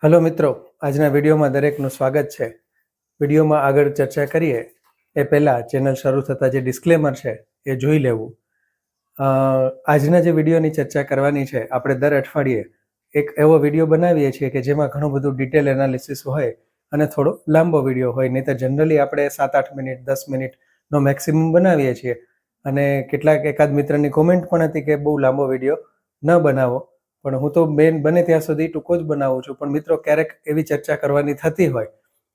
Hello મિત્રો, આજના વિડીયોમાં દરેકનું સ્વાગત છે. વિડીયોમાં આગળ ચર્ચા કરીએ એ પહેલાં ચેનલ શરૂ થતાં જે ડિસ્ક્લેમર છે એ જોઈ લેવું. આજના જે વિડીયોની ચર્ચા કરવાની છે, આપણે દર અઠવાડિયે એક એવો વિડીયો બનાવીએ છીએ કે જેમાં ઘણું બધું ડિટેલ એનાલિસિસ હોય અને થોડો લાંબો વિડીયો હોય. નહીં તો જનરલી આપણે 7-8 મિનિટ 10 મિનિટનો મેક્સિમમ બનાવીએ છીએ. અને એકાદ મિત્રની કોમેન્ટ પણ હતી કે બહુ લાંબો વિડીયો ન બનાવો, પણ હું તો બને ત્યાં સુધી ટૂંકો જ બનાવું છું. પણ મિત્રો, ક્યારેક એવી ચર્ચા કરવાની થતી હોય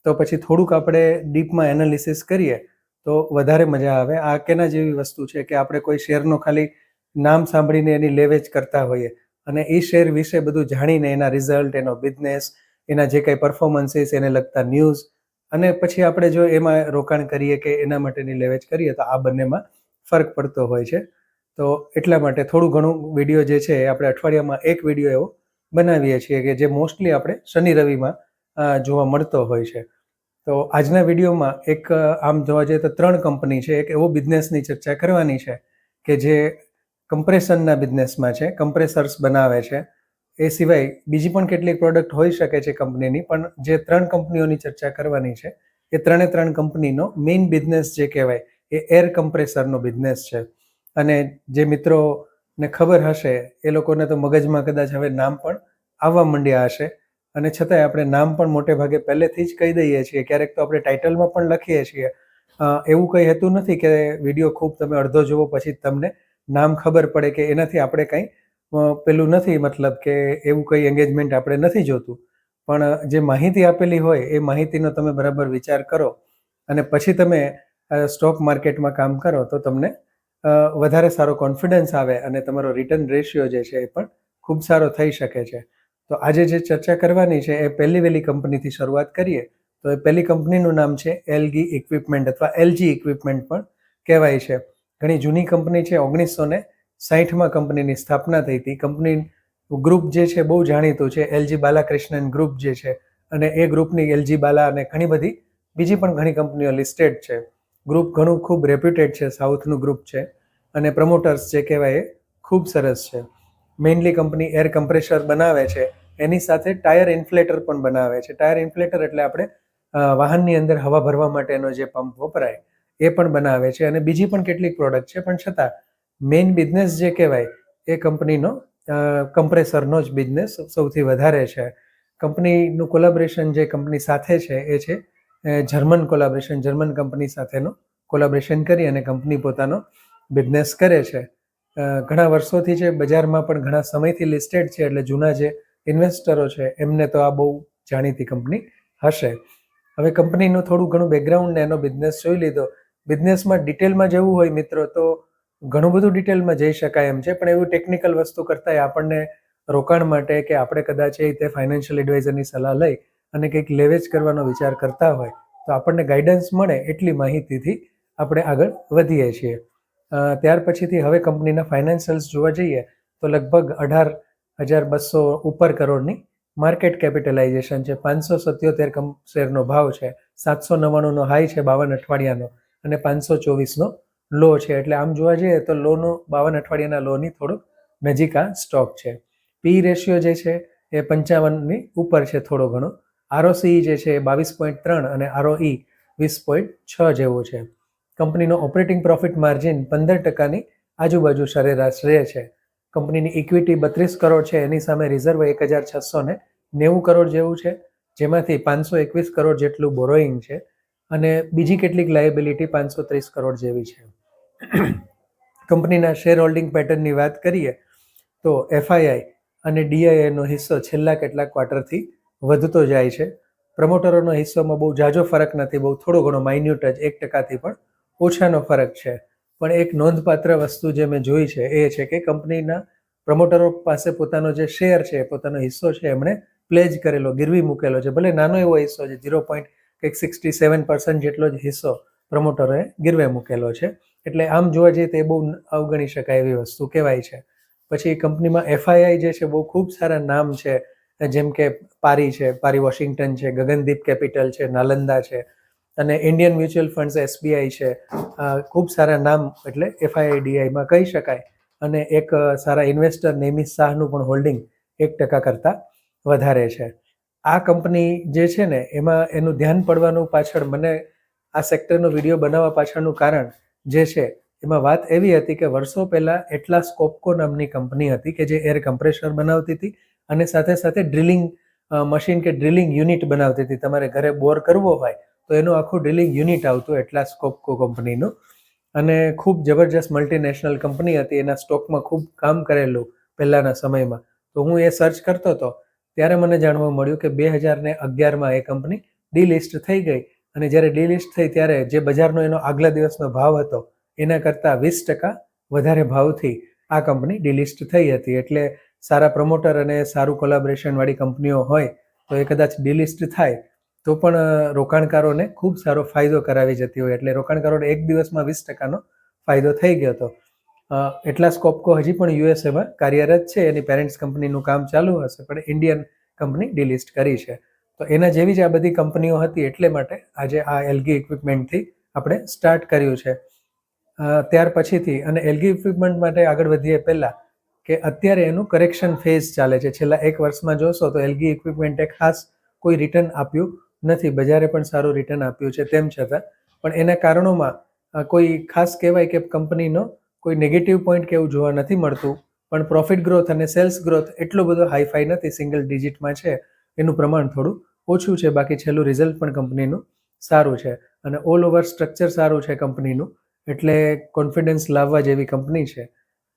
તો પછી થોડુંક આપણે ડીપમાં એનાલિસિસ કરીએ તો વધારે મજા આવે. આ કેના જેવી વસ્તુ છે કે આપણે કોઈ શેરનો ખાલી નામ સાંભળીને એની લેવેચ કરતા હોઈએ અને એ શેર વિશે બધું જાણીને એના રિઝલ્ટ, એનો બિઝનેસ, એના જે કંઈ પરફોર્મન્સીસ, એને લગતા ન્યૂઝ, અને પછી આપણે જો એમાં રોકાણ કરીએ કે એના માટેની લેવેચ કરીએ તો આ બંનેમાં ફરક પડતો હોય છે. તો એટલા માટે થોડું ઘણું વિડીયો જે છે એ આપણે અઠવાડિયામાં એક વિડીયો એવો બનાવીએ છીએ કે જે મોસ્ટલી આપણે શનિ રવિમાં જોવા મળતો હોય છે. તો આજના વિડીયોમાં આમ જોવા જઈએ તો 3 કંપની છે. એક એવો બિઝનેસની ચર્ચા કરવાની છે કે જે કમ્પ્રેશનના બિઝનેસમાં છે, કમ્પ્રેસર્સ બનાવે છે. એ સિવાય બીજી પણ કેટલીક પ્રોડક્ટ હોઈ શકે છે કંપનીની, પણ જે 3 કંપનીઓની ચર્ચા કરવાની છે એ 3 કંપનીનો મેઇન બિઝનેસ જે કહેવાય એ એર કમ્પ્રેસરનો બિઝનેસ છે. અને જે મિત્રોને ખબર હશે એ લોકોને તો મગજમાં કદાચ હવે નામ પણ આવવા માંડ્યા હશે, અને છતાંય આપણે નામ પણ મોટે ભાગે પહેલેથી જ કહી દઈએ છીએ. ક્યારેક તો આપણે ટાઇટલમાં પણ લખીએ છીએ. એવું કંઈ હોતું નથી કે વિડીયો ખૂબ તમે અડધો જુઓ પછી તમને નામ ખબર પડે, કે એનાથી આપણે કંઈ પેલું નથી, મતલબ કે એવું કંઈ એંગેજમેન્ટ આપણે નથી જોતું. પણ જે માહિતી આપેલી હોય એ માહિતીનો તમે બરાબર વિચાર કરો અને પછી તમે સ્ટોક માર્કેટમાં કામ કરો તો તમને વધારે સારો કોન્ફિડન્સ આવે અને તમારો રિટર્ન રેશિયો જે છે એ પણ ખૂબ સારો થઈ શકે છે. તો આજે જે ચર્ચા કરવાની છે એ પહેલી વહેલી કંપનીથી શરૂઆત કરીએ તો એ પહેલી કંપનીનું નામ છે એલગી ઇક્વિપમેન્ટ, અથવા એલજી ઇક્વિપમેન્ટ પણ કહેવાય છે. ઘણી જૂની કંપની છે. 1960માં કંપનીની સ્થાપના થઈ હતી. કંપની ગ્રુપ જે છે બહુ જાણીતું છે, એલજી બાલાકૃષ્ણન ગ્રુપ જે છે, અને એ ગ્રુપની એલજી બાલા અને ઘણી બધી બીજી પણ ઘણી કંપનીઓ લિસ્ટેડ છે. ગ્રુપ ઘણું ખૂબ રેપ્યુટેડ છે, સાઉથનું ગ્રુપ છે, અને પ્રમોટર્સ જે કહેવાય એ ખૂબ સરસ છે. મેઇનલી કંપની એર કમ્પ્રેસર બનાવે છે, એની સાથે ટાયર ઇન્ફ્લેટર પણ બનાવે છે. ટાયર ઇન્ફ્લેટર એટલે આપણે વાહનની અંદર હવા ભરવા માટેનો જે પંપ વપરાય એ પણ બનાવે છે, અને બીજી પણ કેટલીક પ્રોડક્ટ છે. પણ છતાં મેઇન બિઝનેસ જે કહેવાય એ કંપનીનો કમ્પ્રેસરનો જ બિઝનેસ સૌથી વધારે છે. કંપનીનું કોલેબોરેશન જે કંપની સાથે છે એ છે જર્મન કોલેબોરેશન. જર્મન કંપની સાથેનો કોલેબોરેશન કરી અને કંપની પોતાનો બિઝનેસ કરે છે. ઘણા વર્ષોથી છે, બજારમાં પણ ઘણા સમયથી લિસ્ટેડ છે, એટલે જૂના જે ઇન્વેસ્ટરો છે એમને તો આ બહુ જાણીતી કંપની હશે. હવે કંપનીનું થોડું ઘણું બેકગ્રાઉન્ડ ને એનો બિઝનેસ જોઈ લીધો. બિઝનેસમાં ડિટેલમાં જવું હોય મિત્રો તો ઘણું બધું ડિટેલમાં જઈ શકાય એમ છે, પણ એવું ટેકનિકલ વસ્તુ કરતાંય આપણને રોકાણ માટે કે આપણે કદાચ એ રીતે ફાઇનાન્શિયલ એડવાઇઝરની સલાહ લઈ અને કંઈક લેવેચ કરવાનો વિચાર કરતા હોય તો આપણને ગાઈડન્સ મળે એટલી માહિતીથી આપણે આગળ વધીએ છીએ. ત્યાર પછીથી હવે કંપનીના ફાઇનાન્શિયલ્સ જોવા જઈએ તો લગભગ 18,200 ઉપર કરોડની માર્કેટ કેપિટલાઇઝેશન છે. 577 શેરનો ભાવ છે. 799નો હાઈ છે 52 અઠવાડિયાનો, અને 524નો લો છે. એટલે આમ જોવા જઈએ તો 52 અઠવાડિયાના લોની થોડુંક નજીક આ સ્ટોક છે. પી રેશિયો જે છે એ 55ની ઉપર છે થોડો ઘણો. આરઓસી જે છે એ 22.3 અને આરઓઈ 20.6 જેવો છે. કંપનીનો ઓપરેટિંગ પ્રોફિટ માર્જિન 15%ની આજુબાજુ સરેરાશ રહે છે. કંપનીની ઇક્વિટી 32 કરોડ છે, એની સામે રિઝર્વ 1,690 કરોડ જેવું છે, જેમાંથી 521 કરોડ જેટલું બોરોઈંગ છે, અને બીજી કેટલીક લાયબિલિટી 530 કરોડ જેવી છે. કંપનીના શેર હોલ્ડિંગ પેટર્નની વાત કરીએ તો એફઆઈઆઈ અને ડીઆઈઆઈનો હિસ્સો છેલ્લા કેટલાક ક્વાર્ટરથી વધતો જાય છે. પ્રમોટરોનો હિસ્સોમાં બહુ ઝાઝો ફરક નથી, બહુ થોડો ઘણો માઇન્યુટ જ 1%થી પણ ઓછાનો ફરક છે. પણ એક નોંધપાત્ર વસ્તુ જે મેં જોઈ છે એ છે કે કંપનીના પ્રમોટરો પાસે પોતાનો જે શેર છે, પોતાનો હિસ્સો છે, એમણે પ્લેજ કરેલો, ગીરવી મૂકેલો છે. ભલે નાનો એવો હિસ્સો છે, 0.67% જેટલો જ હિસ્સો પ્રમોટરોએ ગીરવે મૂકેલો છે. એટલે આમ જોવા જઈએ તો એ બહુ અવગણી શકાય એવી વસ્તુ કહેવાય છે. પછી કંપનીમાં એફઆઈઆઈ જે છે બહુ ખૂબ સારા નામ છે, જેમ કે પારી છે, પારી વોશિંગ્ટન છે, ગગનદીપ કેપિટલ છે, નાલંદા છે, અને ઇન્ડિયન મ્યુચ્યુઅલ ફંડ્સ એસબીઆઈ છે. ખૂબ સારા નામ એટલે એફઆઈઆઈડીઆઈમાં કહી શકાય. અને એક સારા ઇન્વેસ્ટર નેમિસ શાહનું પણ હોલ્ડિંગ 1% કરતાં વધારે છે. આ કંપની જે છે ને એમાં એનું ધ્યાન પડવાનું પાછળ મને આ સેક્ટરનો વિડીયો બનાવવા પાછળનું કારણ જે છે એમાં વાત એવી હતી કે વર્ષો પહેલાં એટલાસ કોપ્કો નામની કંપની હતી કે જે એર કમ્પ્રેશર બનાવતી હતી અને સાથે સાથે ડ્રિલિંગ મશીન કે ડ્રિલિંગ યુનિટ બનાવતી હતી. તમારે ઘરે બોર કરવો હોય તો એનું આખું ડ્રિલિંગ યુનિટ આવતું એટલાસ કોપ્કો કંપનીનું, અને ખૂબ જબરજસ્ત મલ્ટીનેશનલ કંપની હતી. એના સ્ટોકમાં ખૂબ કામ કરેલું પહેલાંના સમયમાં. તો હું એ સર્ચ કરતો હતો ત્યારે મને જાણવા મળ્યું કે 2011માં એ કંપની ડીલિસ્ટ થઈ ગઈ, અને જ્યારે ડીલિસ્ટ થઈ ત્યારે જે બજારનો એનો આગલા દિવસનો ભાવ હતો એના કરતાં 20% વધારે ભાવથી આ કંપની ડીલિસ્ટ થઈ હતી. એટલે સારા પ્રમોટર અને સારું કોલાબોરેશનવાળી કંપનીઓ હોય તો એ કદાચ ડીલિસ્ટ થાય તો પણ રોકાણકારોને ખૂબ સારો ફાયદો કરાવી જતી હોય. એટલે રોકાણકારોને એક દિવસમાં 20%નો ફાયદો થઈ ગયો હતો. એટલાસ કોપ્કો હજી પણ યુએસએમાં કાર્યરત છે, એની પેરેન્ટ્સ કંપનીનું કામ ચાલુ હશે, પણ ઇન્ડિયન કંપની ડિલિસ્ટ કરી છે. તો એના જેવી જ આ બધી કંપનીઓ હતી, એટલે માટે આજે આ એલગી ઇક્વિપમેન્ટથી આપણે સ્ટાર્ટ કર્યું છે. ત્યાર પછીથી અને એલગી ઇક્વિપમેન્ટ માટે આગળ વધીએ પહેલાં કે અત્યારે એનું કરેક્શન ફેઝ ચાલે છે. છેલ્લા 1 વર્ષમાં જોશો તો એલગી ઇક્વિપમેન્ટે ખાસ કોઈ રિટર્ન આપ્યું નથી. બજારે પણ સારું રિટર્ન આપ્યું છે તેમ છતાં, પણ એના કારણોમાં કોઈ ખાસ કહેવાય કે કંપનીનો કોઈ નેગેટિવ પોઈન્ટ કે એવું જોવા નથી મળતું, પણ પ્રોફિટ ગ્રોથ અને સેલ્સ ગ્રોથ એટલો બધો હાઈફાઈ નથી, સિંગલ ડિજિટમાં છે, એનું પ્રમાણ થોડું ઓછું છે. બાકી છેલ્લું રિઝલ્ટ પણ કંપનીનું સારું છે અને ઓલ ઓવર સ્ટ્રક્ચર સારું છે કંપનીનું, એટલે કોન્ફિડન્સ લાવવા જેવી કંપની છે.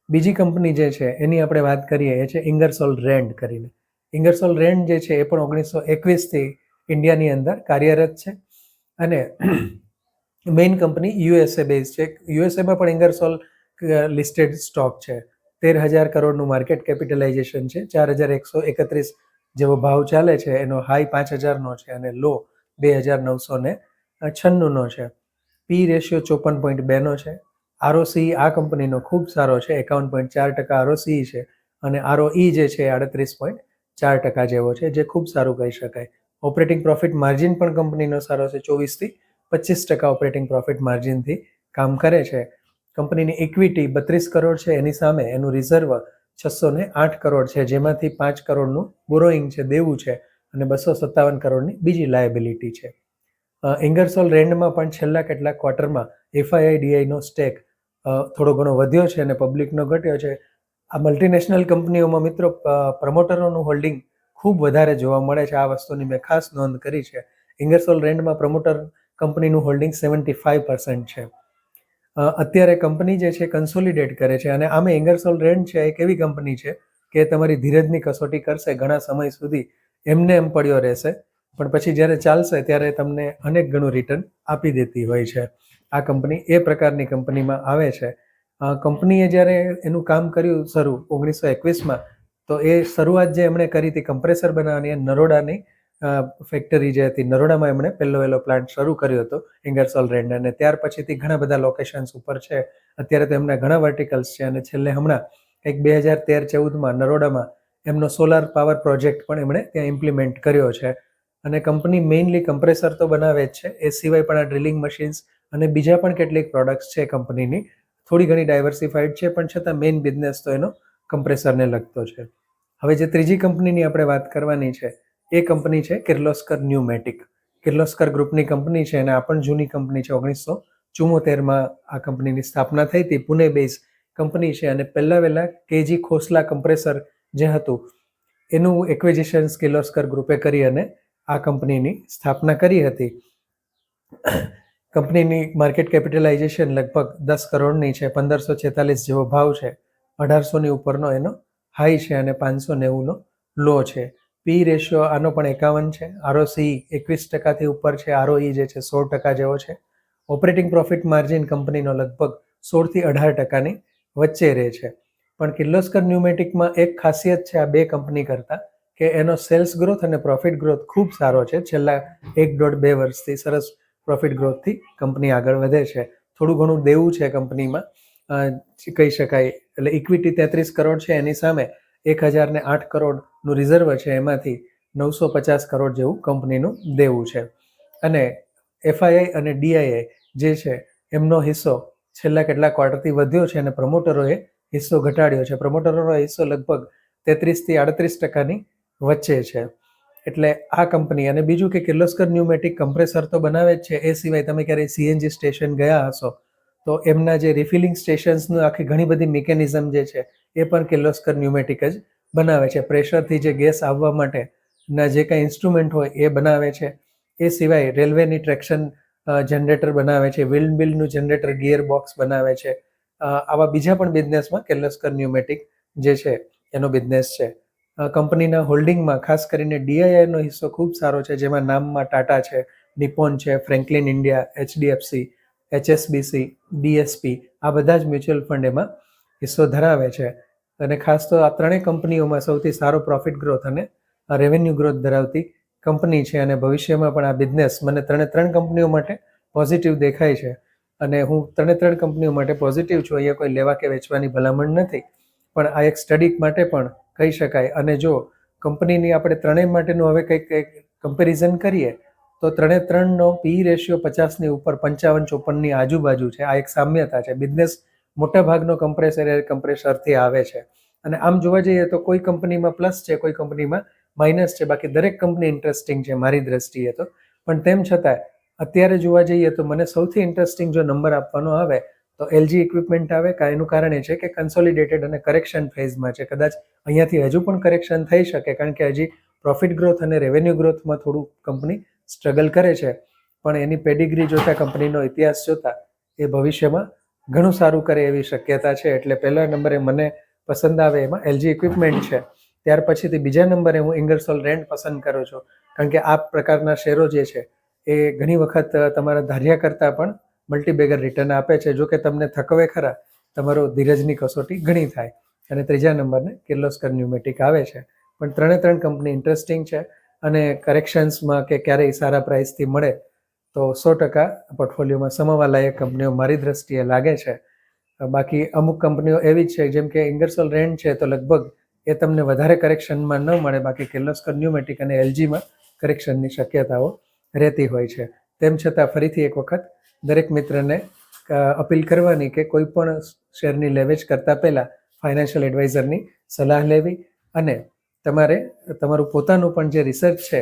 બીજી કંપની જે છે એની આપણે વાત કરીએ એ છે ઇંગરસોલ રેન્ડ કરીને. ઇંગરસોલ રેન્ડ જે છે એ પણ 1921થી ઇન્ડિયાની અંદર કાર્યરત છે અને મેઇન કંપની યુએસએ બેઝ છે. યુએસએમાં પણ ઇંગરસોલ લિસ્ટેડ સ્ટોક છે. 13,000 કરોડનું માર્કેટ કેપિટલાઇઝેશન છે. 4,131 જેવો ભાવ ચાલે છે. એનો હાઈ 5,000નો છે અને લો 2,996નો છે. પી રેશિયો 54.2નો છે. આરઓસી આ કંપનીનો ખૂબ સારો છે, 51.4% આરઓસી છે અને આરઓઈ જે છે 38.4% જેવો છે, જે ખૂબ સારું કહી શકાય. ઓપરેટિંગ પ્રોફિટ માર્જિન પણ કંપનીનો સારો છે, 24% ઓપરેટિંગ પ્રોફિટ માર્જિનથી કામ કરે છે. કંપનીની ઇક્વિટી 32 કરોડ છે, એની સામે એનું રિઝર્વ 608 કરોડ છે, જેમાંથી 5 કરોડનું બોરોઈંગ છે, દેવું છે, અને 257 કરોડની બીજી લાયબિલિટી છે. ઇંગરસોલ રેન્ડમાં પણ છેલ્લા કેટલાક ક્વાર્ટરમાં એફઆઈઆઈડીઆઈનો સ્ટેક થોડો ઘણો વધ્યો છે અને પબ્લિકનો ઘટ્યો છે. આ મલ્ટીનેશનલ કંપનીઓમાં મિત્રો પ્રમોટરોનું હોલ્ડિંગ ખૂબ વધારે જોવા મળે છે. આ વસ્તુની મેં ખાસ નોંધ કરી છે. ઇંગરસોલ રેન્ડમાં પ્રમોટર કંપનીનું હોલ્ડિંગ 75% છે. અત્યારે કંપની જે છે કન્સોલિડેટ કરે છે અને આમે ઇંગરસોલ રેન્ડ છે એક એવી કંપની છે કે તમારી ધીરજની કસોટી કરશે, ઘણા સમય સુધી એમને એમ પડ્યો રહેશે, પણ પછી જ્યારે ચાલશે ત્યારે તમને અનેક ગણું રિટર્ન આપી દેતી હોય છે. આ કંપની એ પ્રકારની કંપનીમાં આવે છે. કંપનીએ જ્યારે એનું કામ કર્યું શરૂ 1921માં, તો એ શરૂઆત જે એમણે કરી હતી કમ્પ્રેસર બનાવવાની, નરોડાની ફેક્ટરી જે હતી નરોડામાં એમણે પહેલો પ્લાન્ટ શરૂ કર્યો હતો ઇંગરસોલ રેન્ડ, અને ત્યાર પછીથી ઘણા બધા લોકેશન્સ ઉપર છે. અત્યારે તો એમના ઘણા વર્ટિકલ્સ છે અને છેલ્લે હમણાં કંઈક 2013-14માં નરોડામાં એમનો સોલાર પાવર પ્રોજેક્ટ પણ એમણે ત્યાં ઇમ્પ્લિમેન્ટ કર્યો છે. અને કંપની મેઇનલી કમ્પ્રેસર તો બનાવે જ છે, એ સિવાય પણ આ ડ્રિલિંગ મશીન્સ અને બીજા પણ કેટલીક પ્રોડક્ટ્સ છે કંપનીની. થોડી ઘણી ડાયવર્સિફાઈડ છે, પણ છતાં મેઇન બિઝનેસ તો એનો કમ્પ્રેસરને લગતો છે. હવે જે ત્રીજી કંપનીની આપણે વાત કરવાની છે એ કંપની છે કિર્લોસ્કર ન્યુમેટિક. કિર્લોસ્કર ગ્રુપની કંપની છે અને આ પણ જૂની કંપની છે. 1974માં આ કંપનીની સ્થાપના થઈ હતી. પુણે બેઝ કંપની છે અને પહેલાં કેજી ખોસલા કમ્પ્રેસર જે હતું એનું એક્વિઝિશન્સ કિર્લોસ્કર ગ્રુપે કરી અને આ કંપનીની સ્થાપના કરી હતી. કંપનીની માર્કેટ કેપિટલાઇઝેશન લગભગ 10 કરોડની છે, 1546 જેવો ભાવ છે, 1800ની ઉપરનો એનો હાઈ છે અને 590નો લો છે. પી રેશિયો આનો પણ 51 છે. આરઓસી 21%થી ઉપર છે. આરઓઈ જે છે 16% જેવો છે. ઓપરેટિંગ પ્રોફિટ માર્જિન કંપનીનો લગભગ 16થી 18%ની વચ્ચે રહે છે. પણ કિર્લોસ્કર ન્યુમેટિકમાં એક ખાસિયત છે આ બે કંપની કરતાં, કે એનો સેલ્સ ગ્રોથ અને પ્રોફિટ ગ્રોથ ખૂબ સારો છે. છેલ્લા 1.5-2 વર્ષથી સરસ પ્રોફિટ ગ્રોથથી કંપની આગળ વધે છે. થોડું ઘણું દેવું છે કંપનીમાં કહી શકાય. એટલે ઇક્વિટી 33 કરોડ છે, એની સામે 1,008 કરોડનું રિઝર્વ છે, એમાંથી 950 કરોડ જેવું કંપનીનું દેવું છે. અને એફઆઈઆઈ અને ડીઆઈઆઈ જે છે એમનો હિસ્સો છેલ્લા કેટલાક ક્વાર્ટરથી વધ્યો છે અને પ્રમોટરોએ હિસ્સો ઘટાડ્યો છે. પ્રમોટરોનો હિસ્સો લગભગ 33થી 38%ની વચ્ચે છે. એટલે આ કંપની, અને બીજું કે કિર્લોસ્કર ન્યુમેટિક કમ્પ્રેસર તો બનાવે જ છે, એ સિવાય તમે ક્યારેય સીએનજી સ્ટેશન ગયા હશો તો એમના જે રિફિલિંગ સ્ટેશન્સનું આખી ઘણી બધી મિકેનિઝમ જે છે એ પણ કિર્લોસ્કર ન્યુમેટિક જ બનાવે છે. પ્રેશરથી જે ગેસ આવવા માટેના જે કાંઈ ઇન્સ્ટ્રુમેન્ટ હોય એ બનાવે છે. એ સિવાય રેલવેની ટ્રેક્શન જનરેટર બનાવે છે, વિન્ડ મિલનું જનરેટર ગિયર બોક્સ બનાવે છે. આવા બીજા પણ બિઝનેસમાં કિર્લોસ્કર ન્યુમેટિક જે છે એનો બિઝનેસ છે. કંપનીના હોલ્ડિંગમાં ખાસ કરીને ડીઆઈઆઈનો હિસ્સો ખૂબ સારો છે, જેમાં નામમાં ટાટા છે, નિપ્પોન છે, Franklin India, HDFC, HSBC, DSP, આ બધા જ મ્યુચ્યુઅલ ફંડ એમાં હિસ્સો ધરાવે છે. અને ખાસ તો આ ત્રણેય કંપનીઓમાં સૌથી સારો પ્રોફિટ ગ્રોથ અને રેવન્યુ ગ્રોથ ધરાવતી કંપની છે, અને ભવિષ્યમાં પણ આ બિઝનેસ મને ત્રણ કંપનીઓ માટે પોઝિટિવ દેખાય છે. અને હું ત્રણ કંપનીઓ માટે પોઝિટિવ છું. અહીંયા કોઈ લેવા કે વેચવાની ભલામણ નથી, પણ આ એક સ્ટડી માટે પણ કહી શકાય. અને જો કંપનીની આપણે ત્રણેય માટેનું હવે કંઈક કમ્પેરિઝન કરીએ તો ત્રણનો પી રેશિયો 50ની ઉપર, 55-54ની આજુબાજુ છે. આ એક સામ્યતા છે. બિઝનેસ મોટાભાગનો કમ્પ્રેસરથી આવે છે. અને આમ જોવા જઈએ તો કોઈ કંપનીમાં પ્લસ છે, કોઈ કંપનીમાં માઇનસ છે. બાકી દરેક કંપની ઇન્ટરેસ્ટિંગ છે મારી દ્રષ્ટિએ તો. પણ તેમ છતાં અત્યારે જોવા જઈએ તો મને સૌથી ઇન્ટરેસ્ટિંગ જો નંબર આપવાનો આવે તો એલજી ઇક્વિપમેન્ટ આવે. એનું કારણ એ છે કે કન્સોલિડેટેડ અને કરેક્શન ફેઝમાં છે. કદાચ અહીંયાથી હજુ પણ કરેક્શન થઈ શકે, કારણ કે હજી પ્રોફિટ ગ્રોથ અને રેવન્યુ ગ્રોથમાં થોડું કંપની સ્ટ્રગલ કરે છે. પણ એની પેડિગ્રી જોતા, કંપનીનો ઇતિહાસ જોતા એ ભવિષ્યમાં ઘણું સારું કરે એવી શક્યતા છે. એટલે પહેલા નંબરે મને પસંદ આવે એમાં એલજી ઇક્વિપમેન્ટ છે. ત્યાર પછીથી બીજા નંબરે હું ઇંગરસોલ રેન્ટ પસંદ કરું છું, કારણ કે આ પ્રકારના શેરો જે છે એ ઘણી વખત તમારા ધાર્યા કરતાં પણ મલ્ટીબેગર રિટર્ન આપે છે. જો કે તમને થકવે ખરા, તમારો ધીરજની કસોટી ઘણી થાય. અને ત્રીજા નંબરને કિર્લોસ્કર ન્યુમેટિક આવે છે. પણ ત્રણ કંપની ઇન્ટરેસ્ટિંગ છે, અને કરેક્શન્સમાં કે ક્યારેય સારા પ્રાઇસથી મળે તો 100% પોર્ટફોલિયોમાં સમાવવા લાયક કંપનીઓ મારી દ્રષ્ટિએ લાગે છે. બાકી અમુક કંપનીઓ એવી જ છે, જેમ કે ઇંગરસોલ રેન્ટ છે તો લગભગ એ તમને વધારે કરેક્શનમાં ન મળે. બાકી કિર્લોસ્કર ન્યુમેટિક અને એલજીમાં કરેક્શનની શક્યતાઓ રહેતી હોય છે. તેમ છતાં ફરીથી એક વખત દરેક મિત્રને અપીલ કરવાની કે કોઈ પણ શેરની લેવેચ કરતાં પહેલાં ફાઇનાન્શિયલ એડવાઇઝરની સલાહ લેવી, અને તમારે તમારું પોતાનું પણ જે રિસર્ચ છે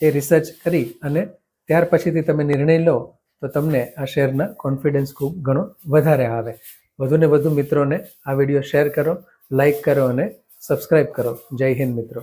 એ રિસર્ચ કરી અને ત્યાર પછીથી તમે નિર્ણય લો તો તમને આ શેરના કોન્ફિડન્સ ખૂબ ઘણો વધારે આવે. વધુને વધુ મિત્રોને આ વિડીયો શેર કરો, લાઈક કરો અને સબસ્ક્રાઈબ કરો. જય હિન્દ મિત્રો.